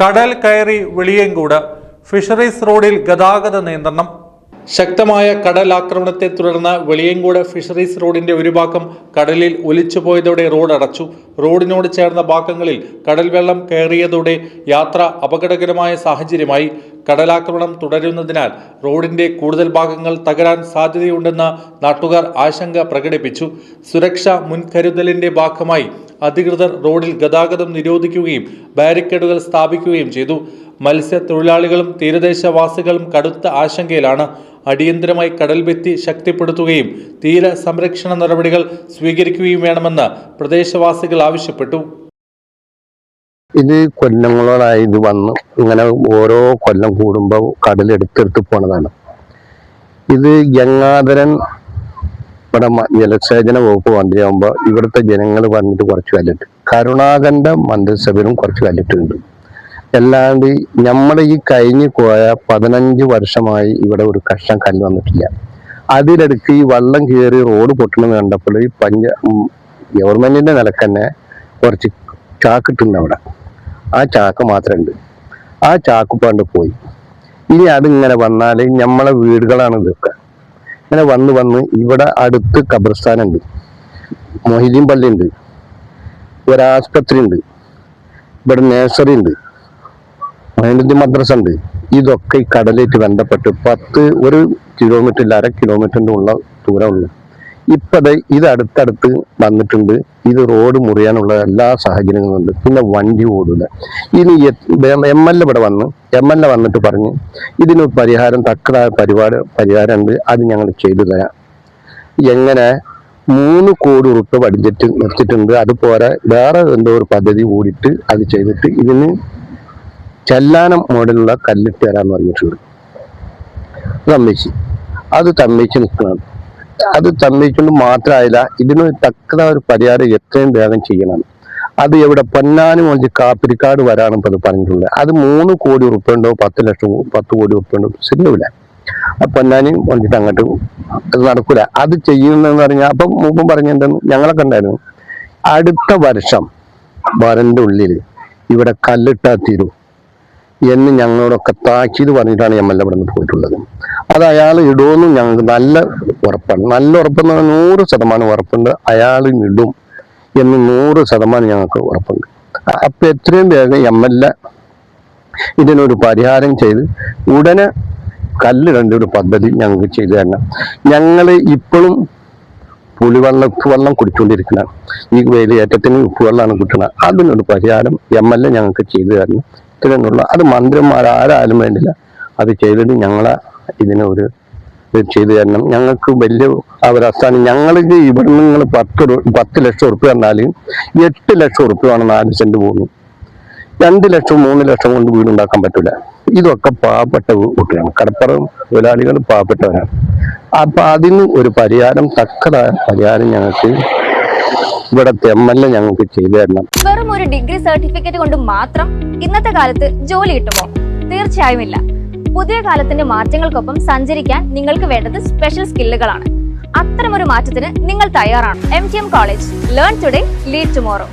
കടൽ കയറി വെളിയങ്കോട് ഫിഷറീസ് റോഡിൽ ഗതാഗത നിയന്ത്രണം. ശക്തമായ കടൽ ആക്രമണത്തെ തുടർന്ന് വെളിയങ്കോട് ഫിഷറീസ് റോഡിന്റെ ഒരു ഭാഗം കടലിൽ ഒലിച്ചുപോയതോടെ റോഡ് അടച്ചു. റോഡിനോട് ചേർന്ന ഭാഗങ്ങളിൽ കടൽ വെള്ളം കയറിയതോടെ യാത്ര അപകടകരമായ സാഹചര്യമായി. കടലാക്രമണം തുടരുന്നതിനാൽ റോഡിന്റെ കൂടുതൽ ഭാഗങ്ങൾ തകരാൻ സാധ്യതയുണ്ടെന്ന് നാട്ടുകാർ ആശങ്ക പ്രകടിപ്പിച്ചു. സുരക്ഷാ മുൻകരുതലിന്റെ ഭാഗമായി അധികൃതർ റോഡിൽ ഗതാഗതം നിരോധിക്കുകയും ബാരിക്കേഡുകൾ സ്ഥാപിക്കുകയും ചെയ്തു. മത്സ്യത്തൊഴിലാളികളും തീരദേശവാസികളും കടുത്ത ആശങ്കയിലാണ്. അടിയന്തരമായി കടൽഭിത്തി ശക്തിപ്പെടുത്തുകയും തീര സംരക്ഷണ നടപടികൾ സ്വീകരിക്കുകയും വേണമെന്ന് പ്രദേശവാസികൾ ആവശ്യപ്പെട്ടു. ഇത് കൊല്ലങ്ങളോടായി ഇത് വന്ന് ഇങ്ങനെ ഓരോ കൊല്ലം കൂടുമ്പോൾ കടലെടുത്തെടുത്ത് പോണതാണ്. ഇത് ഗംഗാധരൻ ഇവിടെ ജലസേചന വകുപ്പ് മന്ത്രിയാകുമ്പോൾ ഇവിടുത്തെ ജനങ്ങൾ പറഞ്ഞിട്ട് കുറച്ച് കല്ലിട്ട്, കരുണാകരന്റെ മന്ത്രിസഭയിലും കുറച്ച് കല്ലിട്ടുണ്ട്. അല്ലാണ്ട് നമ്മുടെ ഈ കഴിഞ്ഞു പോയ 15 വർഷമായി ഇവിടെ ഒരു കഷ്ണം കല്ല് വന്നിട്ടില്ല. അതിലിടയ്ക്ക് ഈ വെള്ളം കയറി റോഡ് പൊട്ടണമെന്ന് കണ്ടപ്പോൾ ഈ ഗവൺമെന്റിന്റെ നിലക്ക് തന്നെ കുറച്ച് ചാക്കിട്ടുണ്ട് അവിടെ. ആ ചാക്ക് മാത്രമുണ്ട്. ആ ചാക്ക് പണ്ട് പോയി. ഇനി അതിങ്ങനെ വന്നാൽ നമ്മളെ വീടുകളാണ് ഇതൊക്കെ. ഇങ്ങനെ വന്ന് ഇവിടെ അടുത്ത് ഖബർസ്ഥാനുണ്ട്, മൊഹിദ്ദീൻ പള്ളി ഉണ്ട്, ഒരാശുപത്രി ഉണ്ട്, ഇവിടെ നഴ്സറി ഉണ്ട്, മൊഹിദ്ദീൻ മദ്രസ ഉണ്ട്. ഇതൊക്കെ ഈ കടലേറ്റ് ബന്ധപ്പെട്ട് 1 കിലോമീറ്റർ 1/2 കിലോമീറ്ററിന്റെ ഉള്ള ദൂരമുള്ളൂ. ഇപ്പത് ഇത് അടുത്തടുത്ത് വന്നിട്ടുണ്ട്. ഇത് റോഡ് മുറിയാനുള്ള എല്ലാ സാഹചര്യങ്ങളും ഉണ്ട്. പിന്നെ വണ്ടി ഓടില്ല. ഇനി MLA ഇവിടെ വന്നിട്ട് പറഞ്ഞ് ഇതിന് പരിഹാരം തക്കതായ പരിഹാരം ഉണ്ട്, അത് ഞങ്ങൾ ചെയ്തു തരാം. എങ്ങനെ 3 കോടി റുപ്യ ബഡ്ജറ്റ് നിർത്തിയിട്ടുണ്ട്. അതുപോലെ വേറെ എന്തോ ഒരു പദ്ധതി കൂടിയിട്ട് അത് ചെയ്തിട്ട് ഇതിന് ചെല്ലാനം മോഡലുള്ള കല്ലിട്ട് തരാന്ന് പറഞ്ഞിട്ടുണ്ട്. അത് തമ്മിച്ച് നിൽക്കണം. അത് തമ്മിച്ചുകൊണ്ട് മാത്രമായില്ല, ഇതിന് തക്കതായ ഒരു പരിഹാരം എത്രയും വേഗം ചെയ്യണം. അത് എവിടെ പൊന്നാനി മുതൽ കാപ്പിരിക്കാട് വരാണ് ഇപ്പോൾ അത് പറഞ്ഞിട്ടുള്ളത്. അത് 3 കോടി റുപ്യ ഉണ്ടോ 10 കോടി റുപ്യ ഉണ്ടോ ശരിയാവില്ല. ആ പൊന്നാനി വന്നിട്ട് അങ്ങോട്ട് അത് നടക്കൂല. അത് ചെയ്യുന്നതെന്ന് പറഞ്ഞാൽ അപ്പം മുമ്പും പറഞ്ഞിട്ടുണ്ടെന്ന് ഞങ്ങളൊക്കെ ഉണ്ടായിരുന്നു. അടുത്ത വർഷം വരന്റെ ഉള്ളിൽ ഇവിടെ കല്ലിട്ടാ തീരും എന്ന് ഞങ്ങളോടൊക്കെ താക്കീത് പറഞ്ഞിട്ടാണ് MLA ഇവിടെ നിന്ന് പോയിട്ടുള്ളത്. അത് അയാൾ ഇടുമെന്നും ഞങ്ങൾക്ക് നല്ല ഉറപ്പാണ്. നല്ല ഉറപ്പെന്ന് പറഞ്ഞാൽ 100% ഉറപ്പുണ്ട്. അയാൾ ഇടും എന്ന് 100% ഞങ്ങൾക്ക് ഉറപ്പുണ്ട്. അപ്പൊ എത്രയും വേഗം MLA ഇതിനൊരു പരിഹാരം ചെയ്ത് ഉടനെ കല്ലിടേണ്ട ഒരു പദ്ധതി ഞങ്ങൾക്ക് ചെയ്തു തരണം. ഞങ്ങൾ ഇപ്പോഴും വെള്ളം കുടിച്ചുകൊണ്ടിരിക്കണം. ഈ വേലിയേറ്റത്തിന് ഉപ്പുവെള്ളമാണ് കിട്ടുന്നത്. അതിനൊരു പരിഹാരം MLA ഞങ്ങൾക്ക് ചെയ്തു തരണം. ഇത്രയെന്നുള്ള അത് മന്ത്രിമാരാരായാലും വേണ്ടില്ല, അത് ചെയ്തിട്ട് ഞങ്ങളെ ഇതിനൊരു ചെയ്തു തരണം. ഞങ്ങൾക്ക് വലിയ അവരസ്ഥാനം. ഞങ്ങൾക്ക് ഇവിടെ നിങ്ങൾ 10 ലക്ഷം ഉറുപ്പ്യ തന്നാലും 8 ലക്ഷം ഉറുപ്പ്യാണ് 4 സെന്റ് ഭൂമി. 2 ലക്ഷം 3 ലക്ഷം കൊണ്ട് വീടുണ്ടാക്കാൻ പറ്റില്ല. ഇതൊക്കെ പാവപ്പെട്ട കുട്ടികളാണ്. കടപ്പുറം തൊഴിലാളികൾ പാവപ്പെട്ടവരാണ്. അപ്പൊ അതിന് ഒരു പരിഹാരം, തക്കതായ പരിഹാരം ഞങ്ങൾക്ക് ഇവിടത്തെ MLA ഞങ്ങൾക്ക് ചെയ്തു തരണം. വെറും ഒരു ഡിഗ്രി സർട്ടിഫിക്കറ്റ് കൊണ്ട് മാത്രം ഇന്നത്തെ കാലത്ത് ജോലി കിട്ടുമോ? തീർച്ചയായും ഇല്ല. പുതിയ കാലത്തിന്റെ മാറ്റങ്ങൾക്കൊപ്പം സഞ്ചരിക്കാൻ നിങ്ങൾക്ക് വേണ്ടത് സ്പെഷ്യൽ സ്കില്ലുകളാണ്. അത്തരമൊരു മാറ്റത്തിന് നിങ്ങൾ തയ്യാറാണ്. MTM college, learn today lead tomorrow.